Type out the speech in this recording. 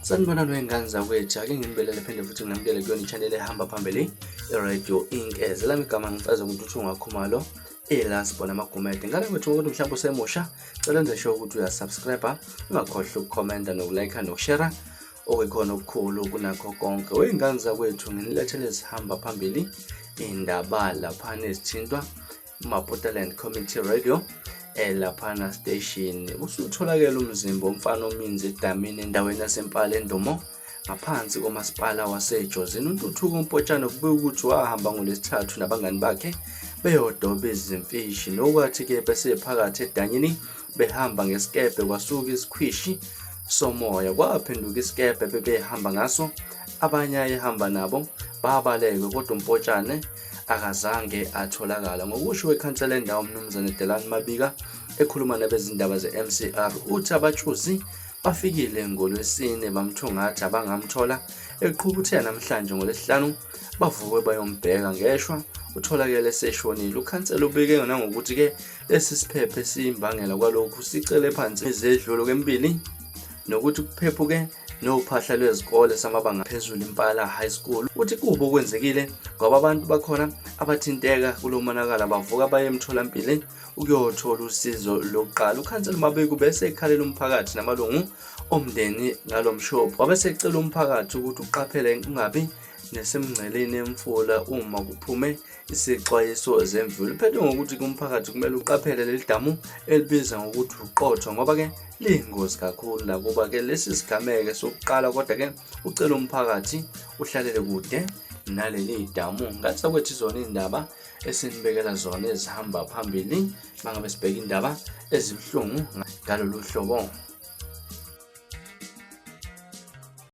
Sanibona wengane zakwethu, ake nginibelele phinde futhi nginamukele kuyona i-channel ehamba phambili iRadio Inkez. Lami igama ngifaza umuntu Khumalo elasibona amagumede. Ngale kwethu ukuthi mhlawumbe usemusha, cela nje show ukuthi uyasubscribe, ungakhohlwa ukukhomenta nokulike nokushare okukhona okukhulu kunakho konke. Wengane zakwethu nginilethele sihamba phambili indaba lapha nezithintwa Maputoland Community Radio laphana station. Usutholakala umzimba omfana ominzi edamini endaweni yaseMpala eNdumo ngaphansi komasipala waseJozini. uNtuthuko Mpotshane kubika ukuthi wahamba ngolesithathu nabangani bakhe beyodoba izimfishi, nokwathi ke bese phakathi edanyini behamba ngesikepe kwasuka isikhwishi somoya, kwaphenduka isikepe bebehamba ngaso. Abanye ayehamba nabo babaleke, kodwa uMpotshane akazange atholakala. Ngokusho wekhansela endawo uMnumzane Delani Mabika ekhuluma nabezindaba ze-MCR, uthi abatshuzi bafikile ngolwesine bamthungatha bangamthola. Eqhubuthe namhlanje ngolesihlanu bavuke bayombheka ngeshwa utholakele seshonile. Ukhansela ubike nangokuthi ke lesi siphephe siyimbangela kwalokhu, sicele phansi izedlulo kwempili nokuthi kuphephuke nophahla lwezikole samabanga phezulu Impala High School. Uthi kubo kwenzekile ngoba abantu bakhona abathinteka kulomonakala bavuka baye emtholampilo ukuyothola usizo lokuqala. Ukhansela Mabika bese ekhalela umphakathi namalungu omndeni ngalomshopho, wabese ecela umphakathi ukuthi uqaphele ungabi nesemngceleni emfula uma kuphume isixwayiso zemvelo. Uphethe ngokuthi umphakathi kumele uqaphele leli damu elibiza ngokuthi uqotho, ngoba ke liyingozi kakhulu la kuba ke lesi sigameke sokuqala, kodwa ke ucela umphakathi uhlalele kude naleli damu. Ngathi kwethu izona indaba esinibekela zona ezihamba phambili mangabe sibheka indaba ezibuhlungu ngalolu hlobo.